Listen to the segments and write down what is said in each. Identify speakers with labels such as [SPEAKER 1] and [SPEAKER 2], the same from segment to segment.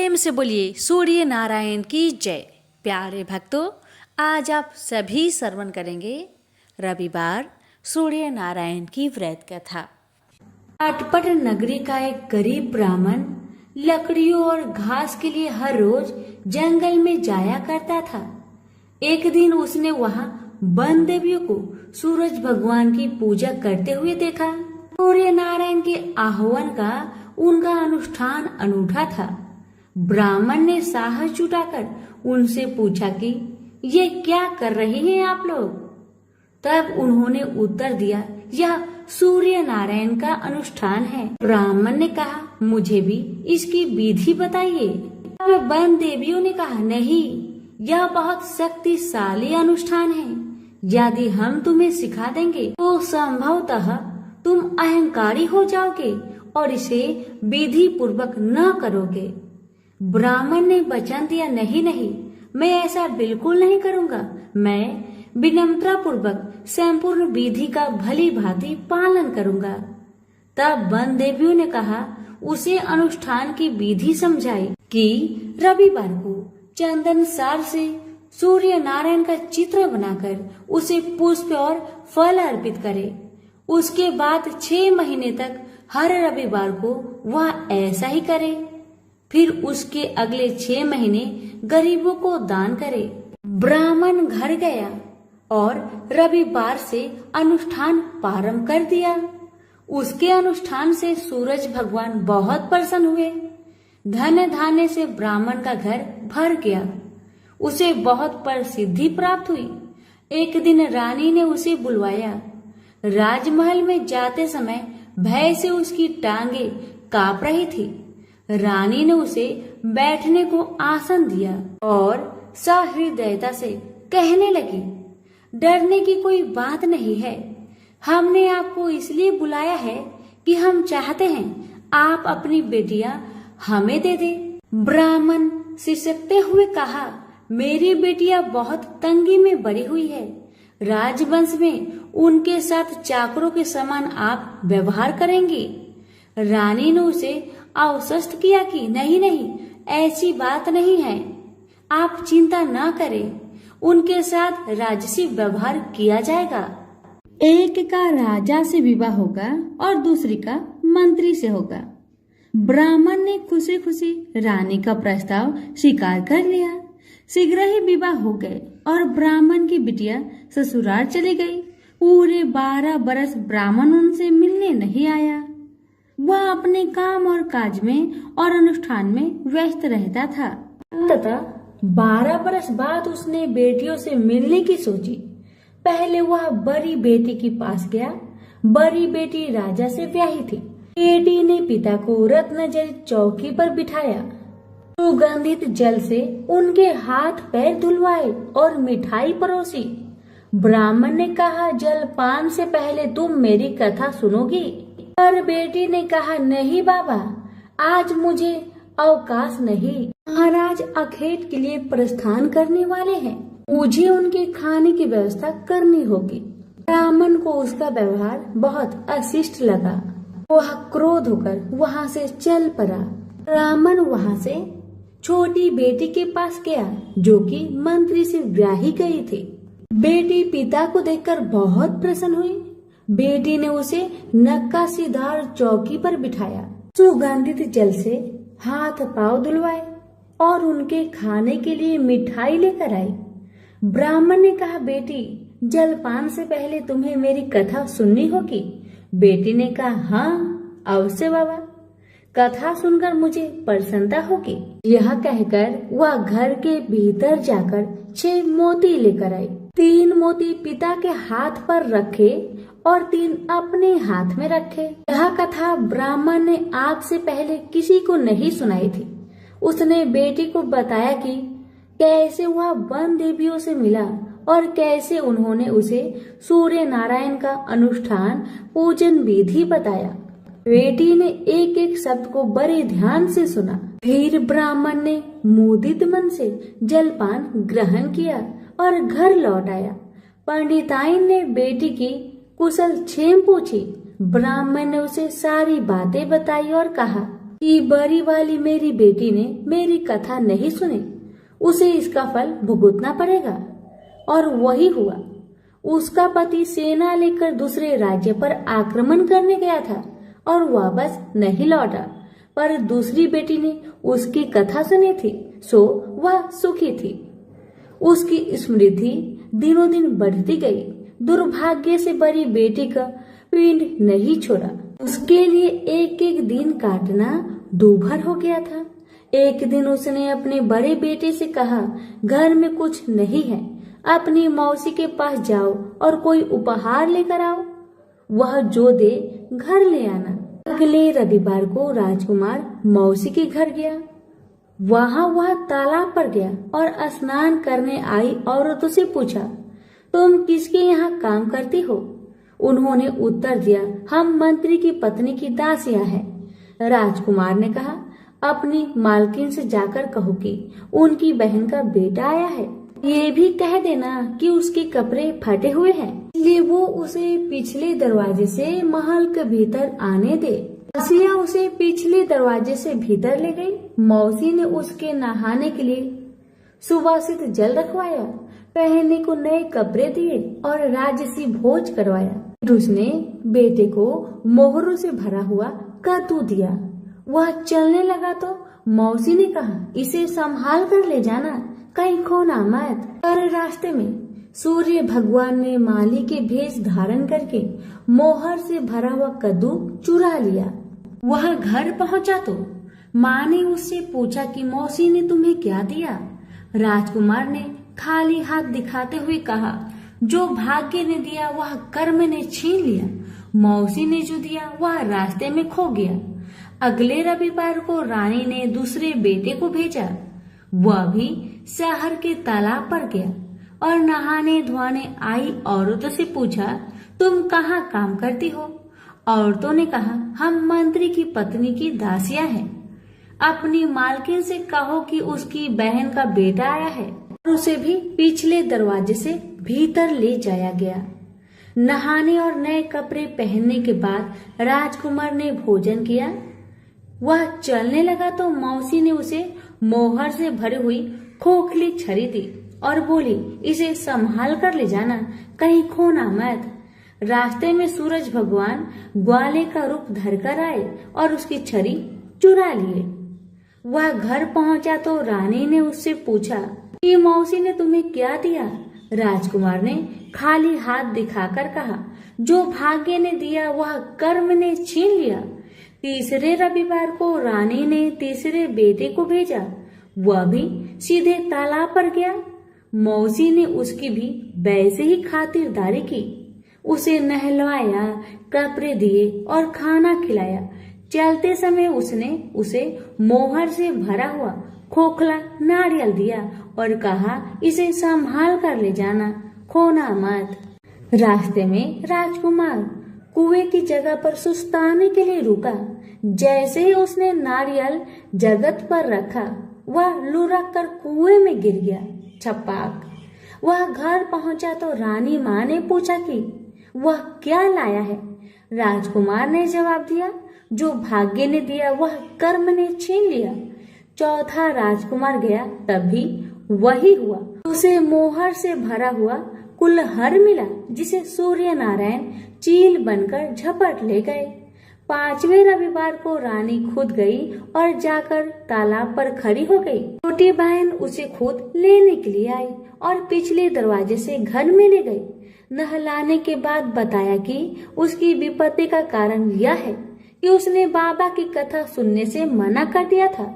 [SPEAKER 1] प्रेम से बोलिए सूर्य नारायण की जय। प्यारे भक्तों, आज आप सभी श्रवण करेंगे रविवार सूर्य नारायण की व्रत कथा। अटपट नगरी का एक गरीब ब्राह्मण लकड़ियों और घास के लिए हर रोज जंगल में जाया करता था। एक दिन उसने वहां वन देवियों को सूरज भगवान की पूजा करते हुए देखा। सूर्य नारायण के आह्वान का उनका अनुष्ठान अनूठा था। ब्राह्मण ने साहस जुटाकर उनसे पूछा कि ये क्या कर रहे हैं आप लोग। तब उन्होंने उत्तर दिया, यह सूर्य नारायण का अनुष्ठान है। ब्राह्मण ने कहा, मुझे भी इसकी विधि बताइए। तब वन देवियों ने कहा, नहीं, यह बहुत शक्तिशाली अनुष्ठान है। यदि हम तुम्हें सिखा देंगे तो संभवतः तुम अहंकारी हो जाओगे और इसे विधि पूर्वक न करोगे। ब्राह्मण ने वचन दिया, नहीं नहीं, मैं ऐसा बिल्कुल नहीं करूंगा। मैं विनम्रता पूर्वक संपूर्ण विधि का भली भांति पालन करूंगा। तब वन देवियों ने कहा, उसे अनुष्ठान की विधि समझाई कि रविवार को चंदन सार से सूर्य नारायण का चित्र बनाकर उसे पुष्प और फल अर्पित करे। उसके बाद 6 महीने तक हर रविवार को वह ऐसा ही करे। फिर उसके अगले 6 महीने गरीबों को दान करे। ब्राह्मण घर गया और रविवार से अनुष्ठान प्रारंभ कर दिया। उसके अनुष्ठान से सूरज भगवान बहुत प्रसन्न हुए। धन धान्य से ब्राह्मण का घर भर गया। उसे बहुत प्रसिद्धि प्राप्त हुई। एक दिन रानी ने उसे बुलवाया। राजमहल में जाते समय भय से उसकी टांगे कांप रही थी। रानी ने उसे बैठने को आसन दिया और सहृदयता से कहने लगी, डरने की कोई बात नहीं है। हमने आपको इसलिए बुलाया है कि हम चाहते हैं आप अपनी बेटियां हमें दे दे। ब्राह्मण सिसकते हुए कहा, मेरी बेटियां बहुत तंगी में बड़ी हुई है। राजवंश में उनके साथ चाकरों के समान आप व्यवहार करेंगी। रानी ने उसे आश्वस्त किया कि नहीं नहीं, ऐसी बात नहीं है, आप चिंता न करें, उनके साथ राजसी व्यवहार किया जाएगा। एक का राजा से विवाह होगा और दूसरी का मंत्री से होगा। ब्राह्मण ने खुशी खुशी रानी का प्रस्ताव स्वीकार कर लिया। शीघ्र ही विवाह हो गए और ब्राह्मण की बिटिया ससुराल चली गई। पूरे 12 बरस ब्राह्मण उनसे मिलने नहीं आया। वह अपने काम और काज में और अनुष्ठान में व्यस्त रहता था। तथा 12 बरस बाद उसने बेटियों से मिलने की सोची। पहले वह बड़ी बेटी के पास गया। बड़ी बेटी राजा से ब्याही थी। बेटी ने पिता को रत्नजड़ित चौकी पर बिठाया। सुगंधित जल से उनके हाथ पैर धुलवाए और मिठाई परोसी। ब्राह्मण ने कहा, जलपान से पहले तुम मेरी कथा सुनोगी? पर बेटी ने कहा, नहीं बाबा, आज मुझे अवकाश नहीं। महाराज अखेट के लिए प्रस्थान करने वाले हैं। मुझे उनके खाने की व्यवस्था करनी होगी। ब्राह्मण को उसका व्यवहार बहुत अशिष्ट लगा। वह क्रोध होकर वहां से चल पड़ा। ब्राह्मण वहां से छोटी बेटी के पास गया, जो कि मंत्री से ब्याही गई थी। बेटी पिता को देखकर बहुत प्रसन्न हुई। बेटी ने उसे नक्काशीदार चौकी पर बिठाया। सुगंधित जल से हाथ पांव धुलवाए और उनके खाने के लिए मिठाई लेकर आई। ब्राह्मण ने कहा, बेटी, जलपान से पहले तुम्हें मेरी कथा सुननी होगी। बेटी ने कहा, हाँ अवश्य बाबा, कथा सुनकर मुझे प्रसन्नता होगी। यह कहकर वह घर के भीतर जाकर 6 मोती लेकर आई। 3 मोती पिता के हाथ पर रखे और 3 अपने हाथ में रखे। यह कथा ब्राह्मण ने आज से पहले किसी को नहीं सुनाई थी। उसने बेटी को बताया कि कैसे वह वन देवियों से मिला और कैसे उन्होंने उसे सूर्य नारायण का अनुष्ठान पूजन विधि बताया। बेटी ने एक एक शब्द को बड़े ध्यान से सुना। फिर ब्राह्मण ने मुदित मन से जलपान ग्रहण किया और घर लौट आया। पंडिताइन ने बेटी की कुशल क्षेम पूछी। ब्राह्मण ने उसे सारी बातें बताई और कहा, कि बड़ी वाली मेरी बेटी ने मेरी कथा नहीं सुनी, उसे इसका फल भुगतना पड़ेगा। और वही हुआ। उसका पति सेना लेकर दूसरे राज्य पर आक्रमण करने गया था और वापस नहीं लौटा, पर दूसरी बेटी ने उसकी कथा सुनी थी, सो वह सुखी थी। उसकी समृद्धि दिनों दिन बढ़ती गई। दुर्भाग्य से बड़ी बेटी का पिंड नहीं छोड़ा। उसके लिए एक एक दिन काटना दूभर हो गया था। एक दिन उसने अपने बड़े बेटे से कहा, घर में कुछ नहीं है, अपनी मौसी के पास जाओ और कोई उपहार लेकर आओ, वह जो दे घर ले आना। अगले रविवार को राजकुमार मौसी के घर गया। वहां वह तालाब पर गया और स्नान करने आई औरतों से पूछा, तुम किसके यहाँ काम करती हो? उन्होंने उत्तर दिया, हम मंत्री की पत्नी की दासियां हैं। राजकुमार ने कहा, अपनी मालकिन से जाकर कहो कि उनकी बहन का बेटा आया है। ये भी कह देना कि उसके कपड़े फटे हुए हैं, इसलिए वो उसे पिछले दरवाजे से महल के भीतर आने दे। दासिया उसे पिछले दरवाजे से भीतर ले गई। मौसी ने उसके नहाने के लिए सुवासित जल रखवाया, पहनने को नए कपड़े दिए और राजसी भोज करवाया। फिर उसने बेटे को मोहरों से भरा हुआ कद्दू दिया। वह चलने लगा तो मौसी ने कहा, इसे संभाल कर ले जाना, कहीं खोना मत। पर रास्ते में सूर्य भगवान ने माली के भेष धारण करके मोहर से भरा हुआ कद्दू चुरा लिया। वह घर पहुंचा तो माँ ने उससे पूछा कि मौसी ने तुम्हें क्या दिया? राजकुमार ने खाली हाथ दिखाते हुए कहा, जो भाग्य ने दिया वह कर्म ने छीन लिया, मौसी ने जो दिया वह रास्ते में खो गया। अगले रविवार को रानी ने दूसरे बेटे को भेजा। वह भी शहर के तालाब पर गया और नहाने धोने आई औरतों से पूछा, तुम कहाँ काम करती हो? औरतों ने कहा, हम मंत्री की पत्नी की दासियां हैं। अपनी मालकिन से कहो कि उसकी बहन का बेटा आया है। उसे भी पिछले दरवाजे से भीतर ले जाया गया। नहाने और नए कपड़े पहनने के बाद राजकुमार ने भोजन किया। वह चलने लगा तो मौसी ने उसे मोहर से भरी हुई खोखली छड़ी दी और बोली, इसे संभाल कर ले जाना, कहीं खोना मत। रास्ते में सूरज भगवान ग्वाले का रूप धरकर आए और उसकी छड़ी चुरा लिए। वह घर पहुंचा तो रानी ने उससे पूछा कि मौसी ने तुम्हें क्या दिया? राजकुमार ने खाली हाथ दिखाकर कहा, जो भाग्य ने दिया वह कर्म ने छीन लिया। तीसरे रविवार को रानी ने तीसरे बेटे को भेजा। वह भी सीधे तालाब पर गया। मौसी ने उसकी भी वैसे ही खातिरदारी की। उसे नहलाया, कपड़े दिए और खाना खिलाया। चलते समय उसने उसे मोहर से भरा हुआ खोखला नारियल दिया और कहा, इसे संभाल कर ले जाना, खोना मत। रास्ते में राजकुमार कुएं की जगह पर सुस्ताने के लिए रुका। जैसे ही उसने नारियल जगत पर रखा, वह लुढ़क कर कुएं में गिर गया। छपाक। वह घर पहुंचा तो रानी माँ ने पूछा कि वह क्या लाया है? राजकुमार ने जवाब दिया, जो भाग्य ने दिया वह कर्म ने छीन लिया। चौथा राजकुमार गया, तभी वही हुआ। उसे मोहर से भरा हुआ कुल्हड़ मिला, जिसे सूर्य नारायण चील बनकर झपट ले गए। पांचवें रविवार को रानी खुद गई और जाकर तालाब पर खड़ी हो गई। छोटी बहन उसे खुद लेने के लिए आई और पिछले दरवाजे से घर में ले गई। नहलाने के बाद बताया कि उसकी विपत्ति का कारण यह है कि उसने बाबा की कथा सुनने से मना कर दिया था।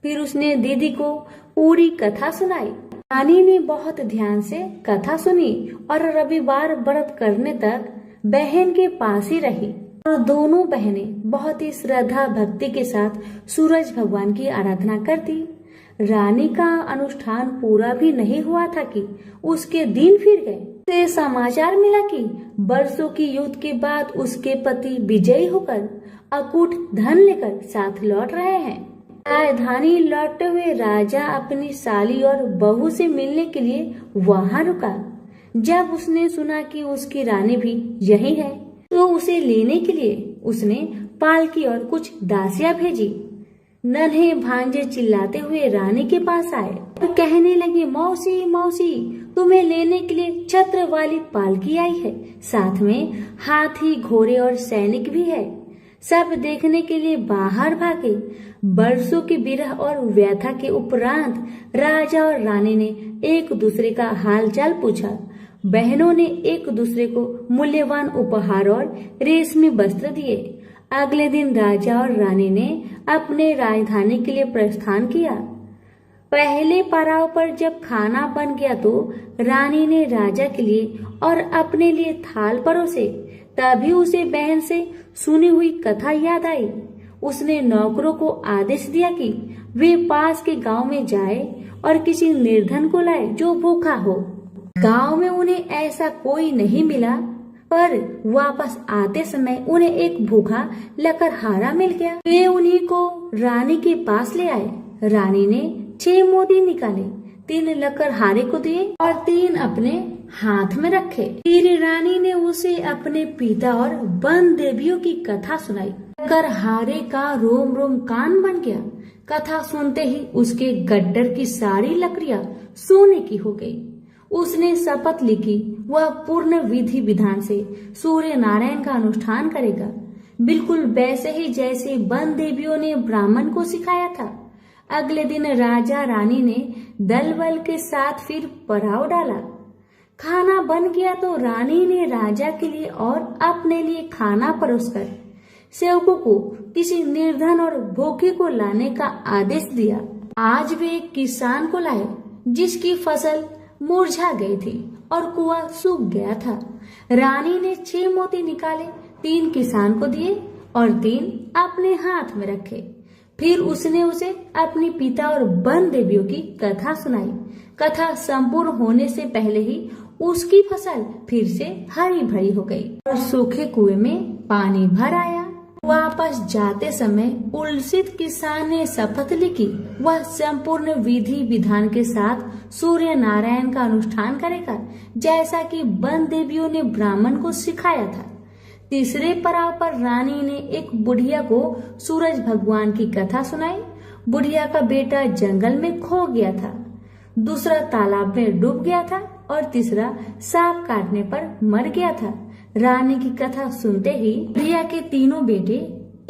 [SPEAKER 1] फिर उसने दीदी को पूरी कथा सुनाई। रानी ने बहुत ध्यान से कथा सुनी और रविवार व्रत करने तक बहन के पास ही रही। और दोनों बहनें बहुत ही श्रद्धा भक्ति के साथ सूरज भगवान की आराधना करती। रानी का अनुष्ठान पूरा भी नहीं हुआ था कि उसके दिन फिर गए। उसे समाचार मिला कि वर्षों की युद्ध के बाद उसके पति विजयी होकर अकूट धन लेकर साथ लौट रहे हैं। राजधानी लौटते हुए राजा अपनी साली और बहू से मिलने के लिए वहां रुका। जब उसने सुना कि उसकी रानी भी यही है, तो उसे लेने के लिए उसने पालकी और कुछ दासियां भेजी। नन्हे भांजे चिल्लाते हुए रानी के पास आए और कहने लगे, मौसी मौसी, तुम्हें लेने के लिए छत्र वाली पालकी आई है, साथ में हाथी, घोड़े और सैनिक भी है। सब देखने के लिए बाहर भागे। बरसों की विरह और व्यथा के उपरांत राजा और रानी ने एक दूसरे का हालचाल पूछा। बहनों ने एक दूसरे को मूल्यवान उपहार और रेशमी वस्त्र दिए। अगले दिन राजा और रानी ने अपने राजधानी के लिए प्रस्थान किया। पहले पड़ाव पर जब खाना बन गया तो रानी ने राजा के लिए और अपने लिए थाल परोसे। तभी उसे बहन से सुनी हुई कथा याद आई। उसने नौकरों को आदेश दिया कि वे पास के गांव में जाए और किसी निर्धन को लाए जो भूखा हो। गांव में उन्हें ऐसा कोई नहीं मिला, पर वापस आते समय उन्हें एक भूखा लकड़हारा मिल गया। वे उन्हीं को रानी के पास ले आए। रानी ने 6 मोती निकाले, 3 लकड़हारे को दिए और 3 अपने हाथ में रखे। फिर रानी ने उसे अपने पिता और वन देवियों की कथा सुनाई। लकड़हारे का रोम रोम कान बन गया। कथा सुनते ही उसके गड्ढर की सारी लकड़ियां सोने की हो गई। उसने शपथ ली कि वह पूर्ण विधि विधान से सूर्य नारायण का अनुष्ठान करेगा, बिल्कुल वैसे ही जैसे वन देवियों ने ब्राह्मण को सिखाया था। अगले दिन राजा रानी ने दल बल के साथ फिर पड़ाव डाला। खाना बन गया तो रानी ने राजा के लिए और अपने लिए खाना परोसकर सेवकों को किसी निर्धन और भूखे को लाने का आदेश दिया। आज वे एक किसान को लाए जिसकी फसल मुरझा गई थी और कुआं सूख गया था। रानी ने 6 मोती निकाले, 3 किसान को दिए और 3 अपने हाथ में रखे। फिर उसने उसे अपने पिता और वन देवियों की कथा सुनाई। कथा संपूर्ण होने से पहले ही उसकी फसल फिर से हरी भरी हो गई और सूखे कुएं में पानी भर आया। वापस जाते समय उल्सित किसान ने शपथ ली कि वह संपूर्ण विधि विधान के साथ सूर्य नारायण का अनुष्ठान करेगा, जैसा कि वन देवियों ने ब्राह्मण को सिखाया था। तीसरे पड़ाव पर रानी ने एक बुढ़िया को सूरज भगवान की कथा सुनाई। बुढ़िया का बेटा जंगल में खो गया था, दूसरा तालाब में डूब गया था और तीसरा सांप काटने पर मर गया था। रानी की कथा सुनते ही बुढ़िया के तीनों बेटे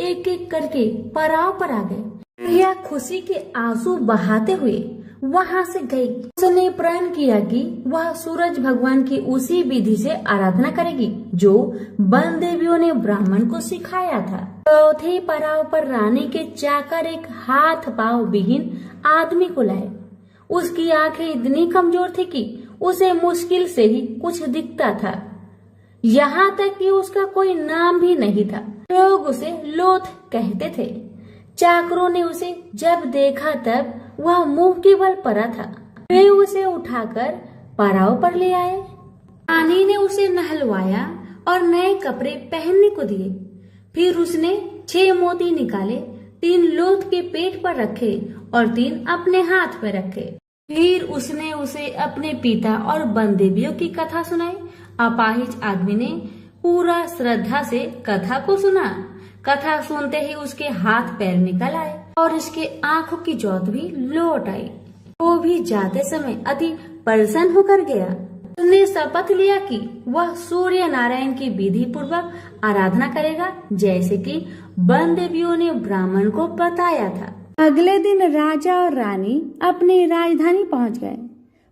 [SPEAKER 1] एक एक करके पड़ाव पर आ गए। बुढ़िया खुशी के आंसू बहाते हुए वहां से गई। उसने प्रण किया कि वह सूरज भगवान की उसी विधि से आराधना करेगी जो वन देवियों ने ब्राह्मण को सिखाया था। चौथे पड़ाव पर रानी के चाकर एक हाथ पांव विहीन आदमी को लाए। उसकी आंखें इतनी कमजोर थी कि उसे मुश्किल से ही कुछ दिखता था। यहाँ तक कि उसका कोई नाम भी नहीं था। लोग उसे लोथ कहते थे। चाकरों ने उसे जब देखा तब वह मुंह के बल पड़ा था। वे उसे उठाकर पड़ाव पर ले आए। रानी ने उसे नहलवाया और नए कपड़े पहनने को दिए। फिर उसने 6 मोती निकाले, 3 लोथ के पेट पर रखे और 3 अपने हाथ में रखे। फिर उसने उसे अपने पिता और वन देवियों की कथा सुनाई। अपाहिज आदमी ने पूरा श्रद्धा से कथा को सुना। कथा सुनते ही उसके हाथ पैर निकल आए और इसके आंखों की ज्योत भी लौट आई। वो भी जाते समय अति प्रसन्न होकर गया। उसने शपथ लिया कि वह सूर्य नारायण की विधि पूर्वक आराधना करेगा, जैसे कि वन देवियों ने ब्राह्मण को बताया था। अगले दिन राजा और रानी अपनी राजधानी पहुंच गए।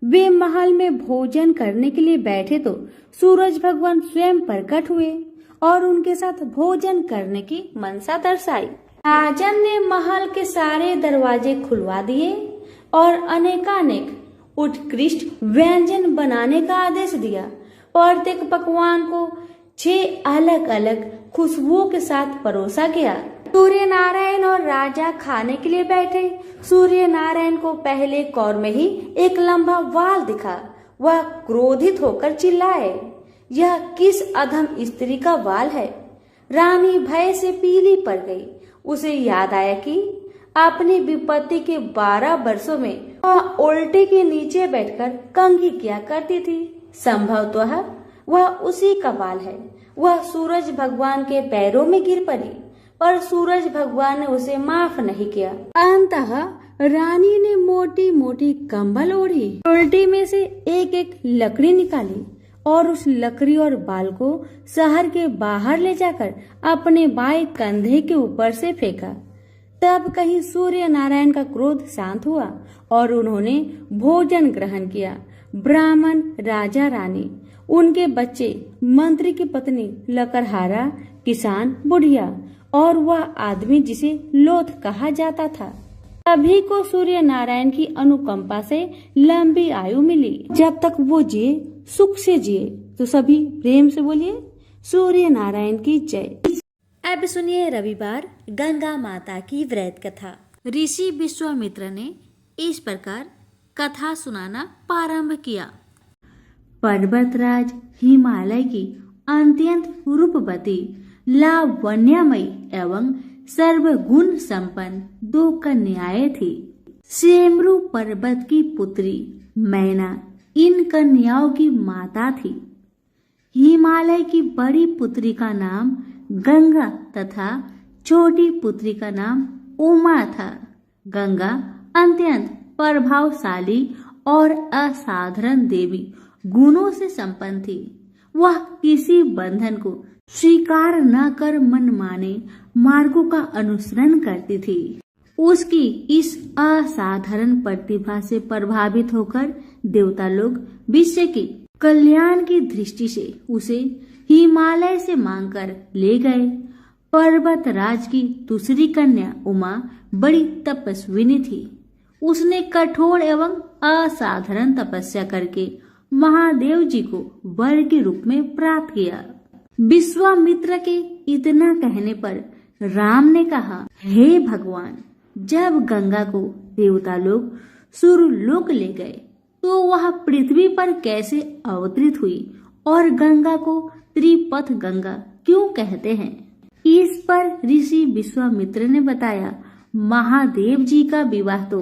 [SPEAKER 1] वे महल में भोजन करने के लिए बैठे तो सूरज भगवान स्वयं प्रकट हुए और उनके साथ भोजन करने की मनसा दर्शाई। राजन ने महल के सारे दरवाजे खुलवा दिए और अनेकानेक उत्कृष्ट व्यंजन बनाने का आदेश दिया। प्रत्येक पकवान को 6 अलग अलग खुशबुओं के साथ परोसा गया। सूर्य नारायण और राजा खाने के लिए बैठे। सूर्य नारायण को पहले कौर में ही एक लंबा वाल दिखा। वह क्रोधित होकर चिल्लाए, यह किस अधम स्त्री का वाल है? रानी भय से पीली पड़ गई। उसे याद आया कि अपनी विपत्ति के 12 वर्षों में वह उल्टे के नीचे बैठकर कंघी किया करती थी। संभवतः वह उसी का वाल है। वह सूरज भगवान के पैरों में गिर पड़ी। पर सूरज भगवान ने उसे माफ नहीं किया। अंततः रानी ने मोटी मोटी कंबल ओढ़ी, उल्टी में से एक एक लकड़ी निकाली और उस लकड़ी और बाल को शहर के बाहर ले जाकर अपने बाएं कंधे के ऊपर से फेंका। तब कहीं सूर्य नारायण का क्रोध शांत हुआ और उन्होंने भोजन ग्रहण किया। ब्राह्मण, राजा, रानी, उनके बच्चे, मंत्री की पत्नी, लकड़हारा, किसान, बुढ़िया और वह आदमी जिसे लोथ कहा जाता था, सभी को सूर्य नारायण की अनुकंपा से लंबी आयु मिली। जब तक वो जिए सुख से जिए। तो सभी प्रेम से बोलिए सूर्य नारायण की जय। अब सुनिए रविवार गंगा माता की व्रत कथा। ऋषि विश्वामित्र ने इस प्रकार कथा सुनाना प्रारंभ किया। पर्वतराज हिमालय की अत्यंत रूपवती, लावण्यमयी एवं सर्वगुण संपन्न दो कन्याएं थी। सेमरू पर्वत की पुत्री मैना इन कन्याओं की माता थी। हिमालय की बड़ी पुत्री का नाम गंगा तथा छोटी पुत्री का नाम उमा था। गंगा अत्यंत प्रभावशाली और असाधारण देवी गुणों से संपन्न थी। वह किसी बंधन को स्वीकार न कर मनमाने मार्गों का अनुसरण करती थी। उसकी इस असाधारण प्रतिभा से प्रभावित होकर देवता लोग विश्व के कल्याण की दृष्टि से उसे हिमालय से मांगकर ले गए। पर्वतराज की दूसरी कन्या उमा बड़ी तपस्विनी थी। उसने कठोर एवं असाधारण तपस्या करके महादेव जी को वर के रूप में प्राप्त किया। विश्वामित्र के इतना कहने पर राम ने कहा, हे भगवान, जब गंगा को देवता लोग सुरलोक ले गए तो वह पृथ्वी पर कैसे अवतरित हुई और गंगा को त्रिपथ गंगा क्यों कहते हैं? इस पर ऋषि विश्वामित्र ने बताया, महादेव जी का विवाह तो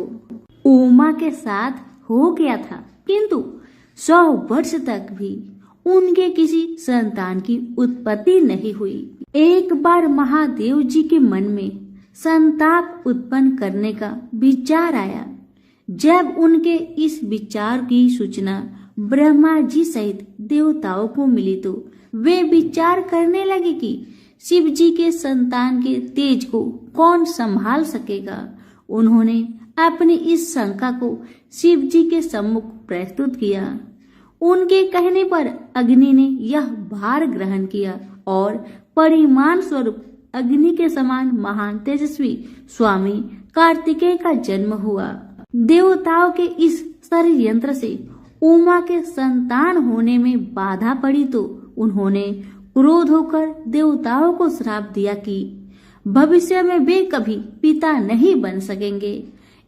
[SPEAKER 1] उमा के साथ हो गया था, किंतु 100 वर्ष तक भी उनके किसी संतान की उत्पत्ति नहीं हुई। एक बार महादेव जी के मन में संताप उत्पन्न करने का विचार आया। जब उनके इस विचार की सूचना ब्रह्मा जी सहित देवताओं को मिली तो वे विचार करने लगे कि शिव जी के संतान के तेज को कौन संभाल सकेगा। उन्होंने अपनी इस शंका को शिव जी के सम्मुख प्रस्तुत किया। उनके कहने पर अग्नि ने यह भार ग्रहण किया और परिमाण स्वरूप अग्नि के समान महान तेजस्वी स्वामी कार्तिकेय का जन्म हुआ। देवताओं के इस षड्यंत्र से उमा के संतान होने में बाधा पड़ी तो उन्होंने क्रोध होकर देवताओं को श्राप दिया कि भविष्य में वे कभी पिता नहीं बन सकेंगे।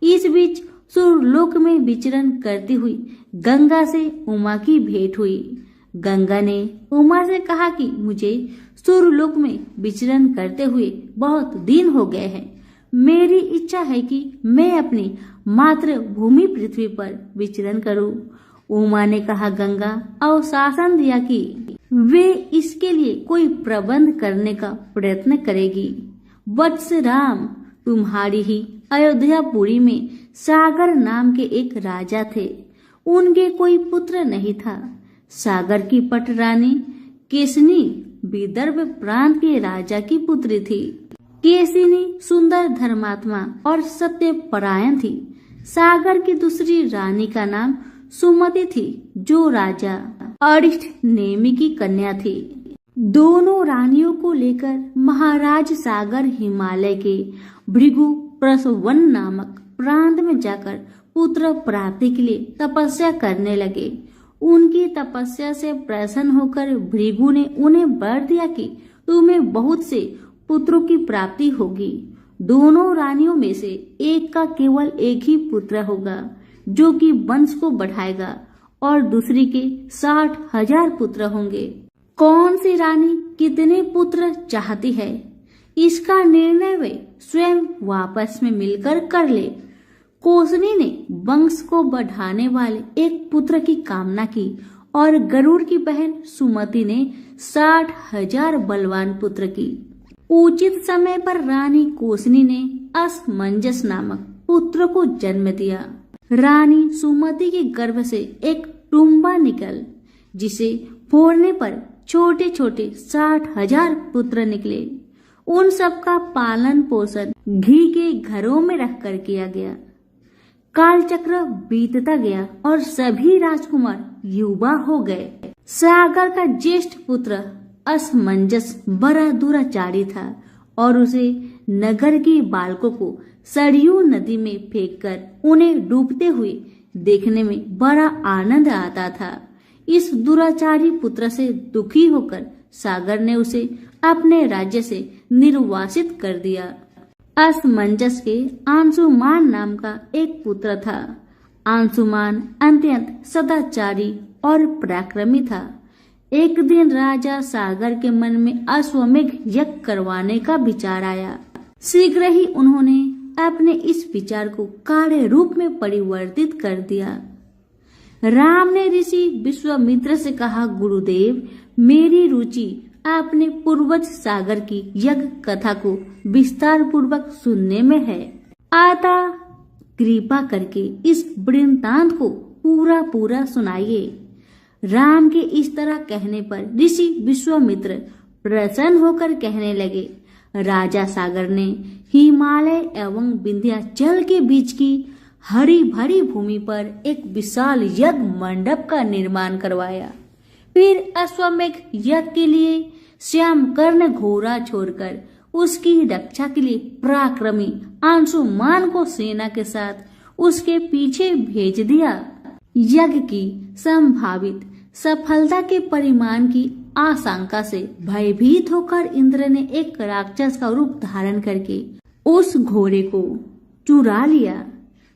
[SPEAKER 1] इस बीच सुरलोक में विचरण करती हुई गंगा से उमा की भेंट हुई। गंगा ने उमा से कहा कि मुझे सुरलोक में विचरण करते हुए बहुत दिन हो गए हैं। मेरी इच्छा है कि मैं अपनी मातृभूमि पृथ्वी पर विचरण करूं। उमा ने कहा, गंगा अवशासन दिया कि वे इसके लिए कोई प्रबंध करने का प्रयत्न करेगी। वत्स राम, तुम्हारी ही अयोध्यापुरी में सागर नाम के एक राजा थे। उनके कोई पुत्र नहीं था। सागर की पट रानी केसनी विदर्भ प्रांत के राजा की पुत्री थी। केसिनी सुंदर, धर्मात्मा और सत्य परायण थी। सागर की दूसरी रानी का नाम सुमति थी, जो राजा अरिष्ट नेमि की कन्या थी। दोनों रानियों को लेकर महाराज सागर हिमालय के भृगु प्रसवन नामक प्रांत में जाकर पुत्र प्राप्ति के लिए तपस्या करने लगे। उनकी तपस्या से प्रसन्न होकर भृगु ने उन्हें वर दिया कि तुम्हें बहुत से पुत्रों की प्राप्ति होगी। दोनों रानियों में से एक का केवल एक ही पुत्र होगा, जो कि वंश को बढ़ाएगा, और दूसरी के 60,000 पुत्र होंगे। कौन सी रानी कितने पुत्र चाहती है, इसका निर्णय वे स्वयं वापस में मिलकर कर ले। कोसनी ने वंश को बढ़ाने वाले एक पुत्र की कामना की और गरुड़ की बहन सुमति ने 60,000 बलवान पुत्र की। उचित समय पर रानी कोसनी ने असमंजस नामक पुत्र को जन्म दिया। रानी सुमति के गर्भ से एक टुम्बा निकल, जिसे फोड़ने पर छोटे छोटे 60,000 पुत्र निकले। उन सब का पालन पोषण घी के घरों में रखकर किया गया। कालचक्र बीतता गया और सभी राजकुमार युवा हो गए। सागर का ज्येष्ठ पुत्र असमंजस बड़ा दुराचारी था और उसे नगर के बालकों को सरयू नदी में फेंककर उन्हें डूबते हुए देखने में बड़ा आनंद आता था। इस दुराचारी पुत्र से दुखी होकर सागर ने उसे अपने राज्य से निर्वासित कर दिया। असमंजस के अंशुमान नाम का एक पुत्र था। अंशुमान अत्यंत सदाचारी और पराक्रमी था। एक दिन राजा सागर के मन में अश्वमेघ यज्ञ करवाने का विचार आया। शीघ्र ही उन्होंने अपने इस विचार को कार्य रूप में परिवर्तित कर दिया। राम ने ऋषि विश्वामित्र से कहा, गुरुदेव, मेरी रुचि अपने पूर्वज सागर की यज्ञ कथा को विस्तार पूर्वक सुनने में है। अतः कृपा करके इस वृत्तांत को पूरा सुनाइए। राम के इस तरह कहने पर ऋषि विश्वामित्र प्रसन्न होकर कहने लगे, राजा सागर ने हिमालय एवं विंध्याचल के बीच की हरी भरी भूमि पर एक विशाल यज्ञ मंडप का निर्माण करवाया। फिर अश्वमेघ यज्ञ के लिए श्यामकर्ण घोड़ा छोड़कर उसकी रक्षा के लिए पराक्रमी अंशुमान को सेना के साथ उसके पीछे भेज दिया। यज्ञ की संभावित सफलता के परिमाण की आशंका से भयभीत होकर इंद्र ने एक राक्षस का रूप धारण करके उस घोड़े को चुरा लिया।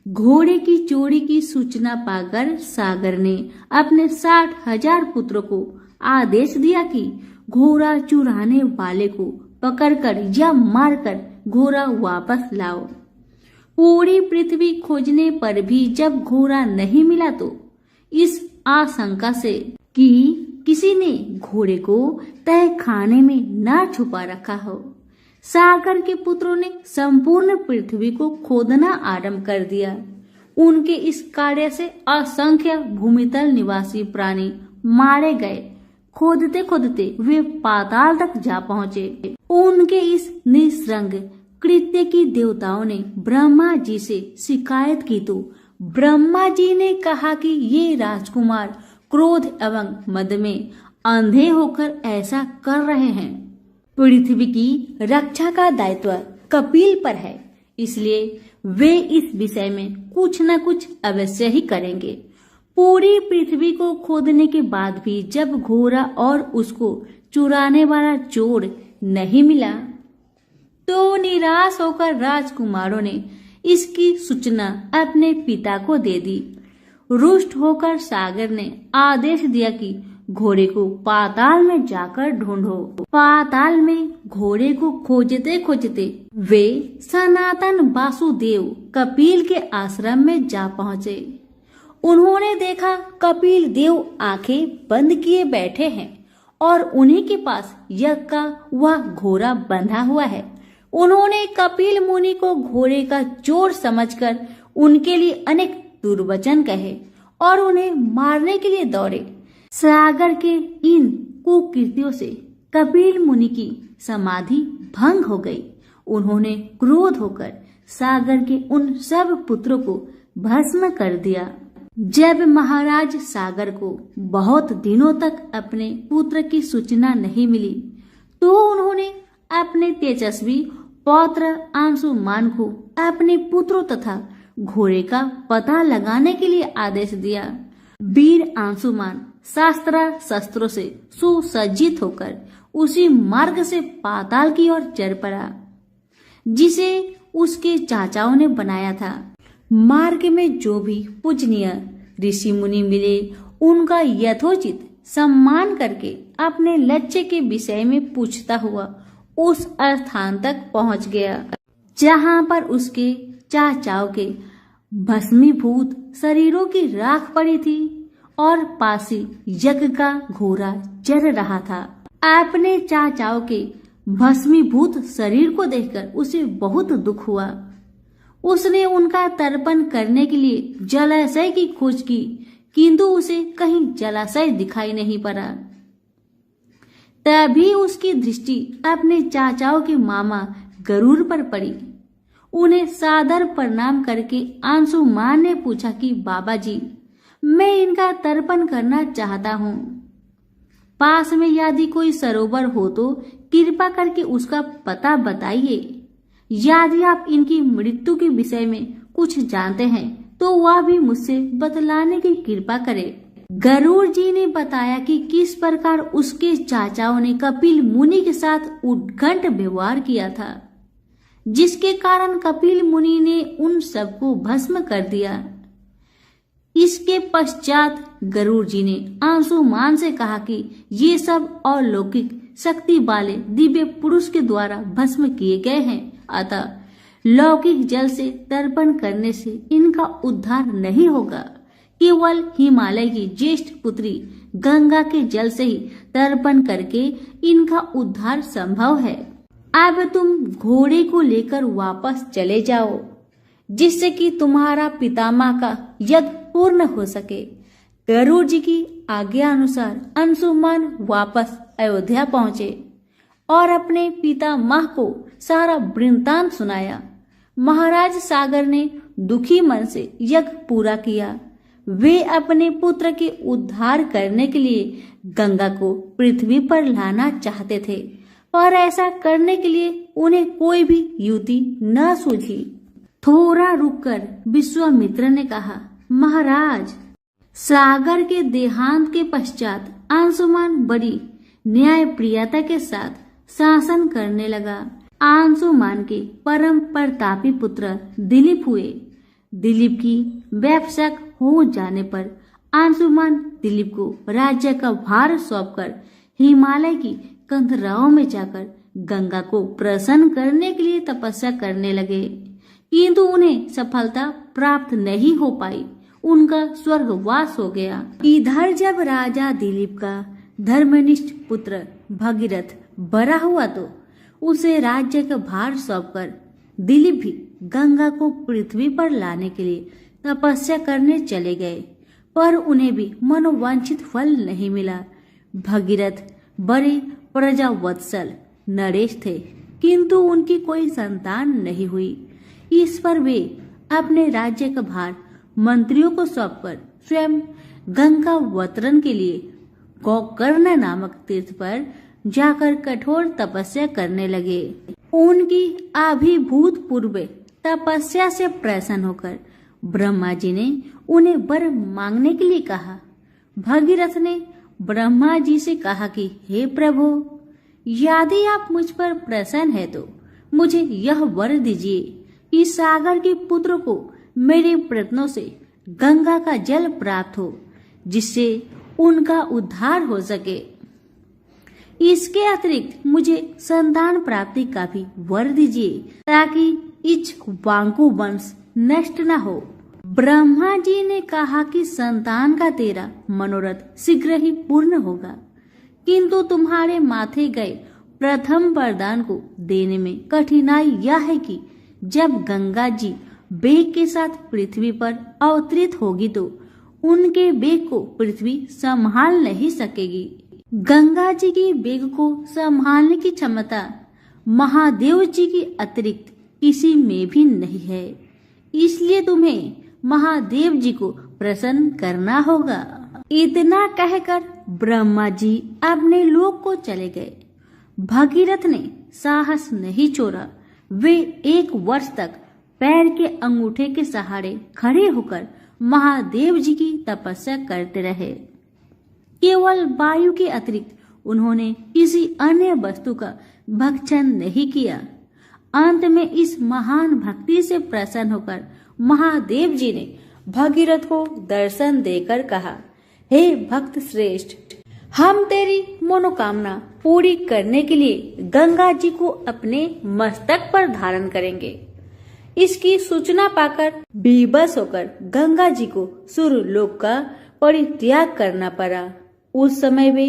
[SPEAKER 1] घोड़े की चोरी की सूचना पाकर सागर ने अपने 60,000 पुत्रों को आदेश दिया कि घोड़ा चुराने वाले को पकड़कर या मारकर घोड़ा वापस लाओ। पूरी पृथ्वी खोजने पर भी जब घोड़ा नहीं मिला तो इस आशंका से कि किसी ने घोड़े को तय खाने में न छुपा रखा हो, सागर के पुत्रों ने संपूर्ण पृथ्वी को खोदना आरंभ कर दिया। उनके इस कार्य से असंख्य भूमितल निवासी प्राणी मारे गए। खोदते खोदते वे पाताल तक जा पहुँचे। उनके इस निस्संग कृत्य की देवताओं ने ब्रह्मा जी से शिकायत की तो ब्रह्मा जी ने कहा कि ये राजकुमार क्रोध एवं मद में अंधे होकर ऐसा कर रहे हैं। पृथ्वी की रक्षा का दायित्व कपिल पर है, इसलिए वे इस विषय में कुछ न कुछ अवश्य ही करेंगे। पूरी पृथ्वी को खोदने के बाद भी जब घोड़ा और उसको चुराने वाला चोर नहीं मिला तो निराश होकर राजकुमारों ने इसकी सूचना अपने पिता को दे दी। रुष्ट होकर सागर ने आदेश दिया कि घोड़े को पाताल में जाकर ढूंढो। पाताल में घोड़े को खोजते खोजते वे सनातन वासुदेव कपिल के आश्रम में जा पहुँचे। उन्होंने देखा कपिल देव आंखें बंद किए बैठे हैं और उन्हीं के पास यज्ञ का वह घोड़ा बंधा हुआ है। उन्होंने कपिल मुनि को घोड़े का चोर समझकर उनके लिए अनेक दुर्वचन कहे और उन्हें मारने के लिए दौड़े। सागर के इन कुकृत्यों से कपिल मुनि की समाधि भंग हो गई। उन्होंने क्रोध होकर सागर के उन सब पुत्रों को भस्म कर दिया। जब महाराज सागर को बहुत दिनों तक अपने पुत्र की सूचना नहीं मिली तो उन्होंने अपने तेजस्वी पौत्र अंशुमान को अपने पुत्रों तथा घोड़े का पता लगाने के लिए आदेश दिया। वीर अंशुमान शस्त्रों से सुसज्जित होकर उसी मार्ग से पाताल की ओर चल पड़ा जिसे उसके चाचाओं ने बनाया था। मार्ग में जो भी पूजनीय ऋषि मुनि मिले उनका यथोचित सम्मान करके अपने लक्ष्य के विषय में पूछता हुआ उस स्थान तक पहुंच गया जहां पर उसके चाचाओं के भस्मीभूत शरीरों की राख पड़ी थी और पासी यज्ञ का घोड़ा चल रहा था। अपने चाचाओं के भस्मीभूत शरीर को देखकर उसे बहुत दुख हुआ। उसने उनका तर्पण करने के लिए जलाशय की खोज की, किंतु उसे कहीं जलाशय दिखाई नहीं पड़ा। तभी उसकी दृष्टि अपने चाचाओं के मामा गरुड़ पर पड़ी। उन्हें सादर प्रणाम करके अंशुमान ने पूछा कि बाबा जी, मैं इनका तर्पण करना चाहता हूँ। पास में यदि कोई सरोवर हो तो कृपा करके उसका पता बताइए। यदि आप इनकी मृत्यु के विषय में कुछ जानते हैं तो वह भी मुझसे बतलाने की कृपा करें। गरुड़ जी ने बताया कि किस प्रकार उसके चाचाओं ने कपिल मुनि के साथ उद्घट व्यवहार किया था, जिसके कारण कपिल मुनि ने उन सबको भस्म कर दिया। इसके पश्चात गरुड़ जी ने अंशुमान से कहा कि ये सब अलौकिक शक्ति वाले दिव्य पुरुष के द्वारा भस्म किए गए हैं, अतः लौकिक जल से तर्पण करने से इनका उद्धार नहीं होगा। केवल हिमालय की ज्येष्ठ पुत्री गंगा के जल से ही तर्पण करके इनका उद्धार संभव है। अब तुम घोड़े को लेकर वापस चले जाओ, जिससे कि तुम्हारा पितामह का यज्ञ पूर्ण हो सके। गरुड़ जी की आज्ञा अनुसार अंशुमान वापस अयोध्या पहुंचे और अपने पितामह को सारा वृत्तांत सुनाया। महाराज सागर ने दुखी मन से यज्ञ पूरा किया। वे अपने पुत्र के उद्धार करने के लिए गंगा को पृथ्वी पर लाना चाहते थे, पर ऐसा करने के लिए उन्हें कोई भी युक्ति न सूझी। थोड़ा रुककर विश्वामित्र ने कहा, महाराज, सागर के देहांत के पश्चात अंशुमान बड़ी न्यायप्रियता के साथ शासन करने लगा। अंशुमान के परम प्रतापी पुत्र दिलीप हुए। दिलीप की व्यवसाय हो जाने पर अंशुमान दिलीप को राज्य का भार सौंपकर हिमालय की कंदराओं में जाकर गंगा को प्रसन्न करने के लिए तपस्या करने लगे, किंतु उन्हें सफलता प्राप्त नहीं हो पाई। उनका स्वर्गवास हो गया। इधर जब राजा दिलीप का धर्मनिष्ठ पुत्र भगीरथ बड़ा हुआ तो उसे राज्य का भार सौंपकर दिलीप भी गंगा को पृथ्वी पर लाने के लिए तपस्या करने चले गए, पर उन्हें भी मनोवांछित फल नहीं मिला। भगीरथ बड़े प्रजावत्सल नरेश थे, किंतु उनकी कोई संतान नहीं हुई। इस पर वे अपने राज्य का भार मंत्रियों को सौंपकर स्वयं गंगावतरण के लिए गोकर्ण नामक तीर्थ पर जाकर कठोर तपस्या करने लगे। उनकी अभिभूत पूर्व तपस्या से प्रसन्न होकर ब्रह्मा जी ने उन्हें वर मांगने के लिए कहा। भगीरथ ने ब्रह्मा जी से कहा कि हे प्रभु, यदि आप मुझ पर प्रसन्न है तो मुझे यह वर दीजिए कि सागर के पुत्र को मेरे प्रयत्नों से गंगा का जल प्राप्त हो, जिससे उनका उद्धार हो सके। इसके अतिरिक्त मुझे संतान प्राप्ति का भी वर दीजिए, ताकि इक्ष्वाकु वंश नष्ट न हो। ब्रह्मा जी ने कहा कि संतान का तेरा मनोरथ शीघ्र ही पूर्ण होगा, किंतु तुम्हारे माथे गए प्रथम वरदान को देने में कठिनाई यह है कि जब गंगा जी वेग के साथ पृथ्वी पर अवतरित होगी तो उनके वेग को पृथ्वी संभाल नहीं सकेगी। गंगा जी की वेग को संभालने की क्षमता महादेव जी की अतिरिक्त किसी में भी नहीं है, इसलिए तुम्हें महादेव जी को प्रसन्न करना होगा। इतना कहकर ब्रह्मा जी अपने लोक को चले गए। भगीरथ ने साहस नहीं छोड़ा। वे 1 वर्ष तक पैर के अंगूठे के सहारे खड़े होकर महादेव जी की तपस्या करते रहे। केवल वायु के अतिरिक्त उन्होंने किसी अन्य वस्तु का भक्षण नहीं किया। अंत में इस महान भक्ति से प्रसन्न होकर महादेव जी ने भगीरथ को दर्शन देकर कहा, हे भक्त श्रेष्ठ, हम तेरी मनोकामना पूरी करने के लिए गंगा जी को अपने मस्तक पर धारण करेंगे। इसकी सूचना पाकर बेबस होकर गंगा जी को सूर्यलोक का परित्याग करना पड़ा। उस समय वे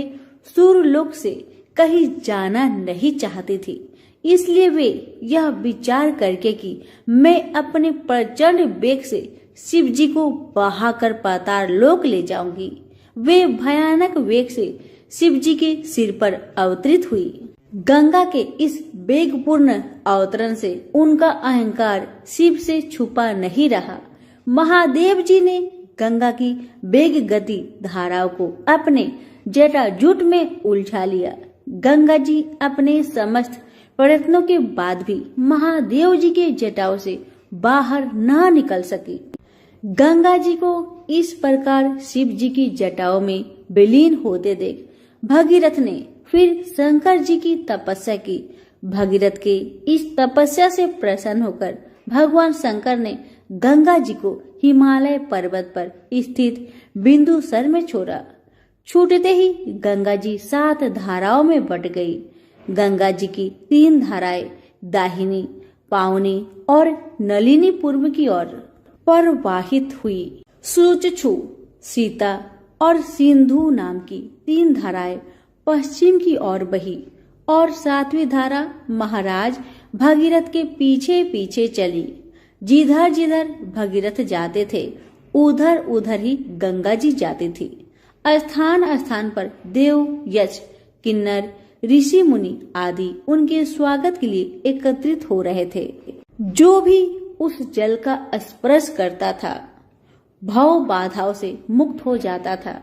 [SPEAKER 1] सूर्यलोक से कहीं जाना नहीं चाहती थी। इसलिए वे यह विचार करके कि मैं अपने प्रचंड वेग से शिव जी को बहाकर पाताल लोक ले जाऊंगी, वे भयानक वेग से शिव जी के सिर पर अवतरित हुई। गंगा के इस वेगपूर्ण अवतरण से उनका अहंकार शिव से छुपा नहीं रहा। महादेव जी ने गंगा की वेग गति धाराओं को अपने जटाजूट में उलझा लिया। गंगा जी अपने समस्त प्रयत्नों के बाद भी महादेव जी के जटाओं से बाहर न निकल सकी। गंगा जी को इस प्रकार शिव जी की जटाओं में विलीन होते देख भगीरथ ने फिर शंकर जी की तपस्या की। भगीरथ के इस तपस्या से प्रसन्न होकर भगवान शंकर ने गंगा जी को हिमालय पर्वत पर स्थित बिंदुसर में छोड़ा। छूटते ही गंगा जी 7 धाराओं में बट गई। गंगा जी की 3 धाराएं दाहिनी, पावनी और नलिनी पूर्व की ओर प्रवाहित हुई। सुचक्षु, सीता और सिंधु नाम की 3 धाराएं पश्चिम की ओर बही और 7वीं धारा महाराज भगीरथ के पीछे पीछे चली। जिधर जिधर भगीरथ जाते थे उधर उधर ही गंगा जी जाती थी। स्थान स्थान पर देव, यक्ष, किन्नर, ऋषि मुनि आदि उनके स्वागत के लिए एकत्रित हो रहे थे। जो भी उस जल का स्पर्श करता था भव बाधाओं से मुक्त हो जाता था।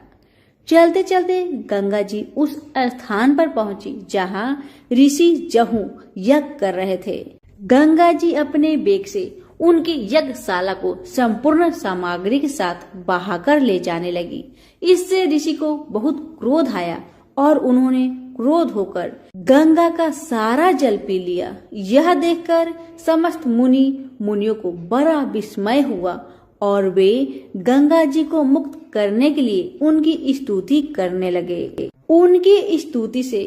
[SPEAKER 1] चलते चलते गंगा जी उस स्थान पर पहुंची जहां ऋषि जहू यज्ञ कर रहे थे। गंगा जी अपने वेग से उनकी यज्ञशाला को संपूर्ण सामग्री के साथ बहाकर ले जाने लगी। इससे ऋषि को बहुत क्रोध आया और उन्होंने क्रोध होकर गंगा का सारा जल पी लिया। यह देखकर समस्त मुनियों को बड़ा विस्मय हुआ और वे गंगा जी को मुक्त करने के लिए उनकी स्तुति करने लगे। उनकी स्तुति से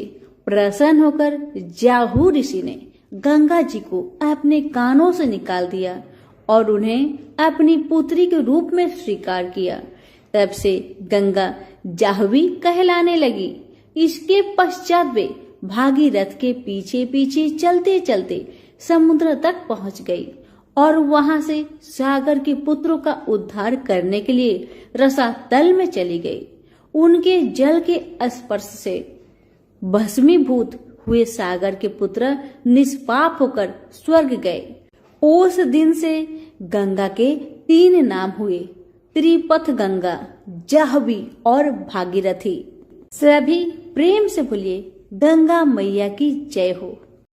[SPEAKER 1] प्रसन्न होकर जाहू ऋषि ने गंगा जी को अपने कानों से निकाल दिया और उन्हें अपनी पुत्री के रूप में स्वीकार किया। तब से गंगा जाह्नवी कहलाने लगी। इसके पश्चात वे भागीरथ के पीछे पीछे चलते चलते समुद्र तक पहुंच गई और वहां से सागर के पुत्रों का उद्धार करने के लिए रसातल में चली गई। उनके जल के स्पर्श से भस्मीभूत हुए सागर के पुत्र निष्पाप होकर स्वर्ग गए। उस दिन से गंगा के 3 नाम हुए, त्रिपथ गंगा, जाह्नवी और भागीरथी। सभी प्रेम से बोलिए गंगा मैया की जय हो।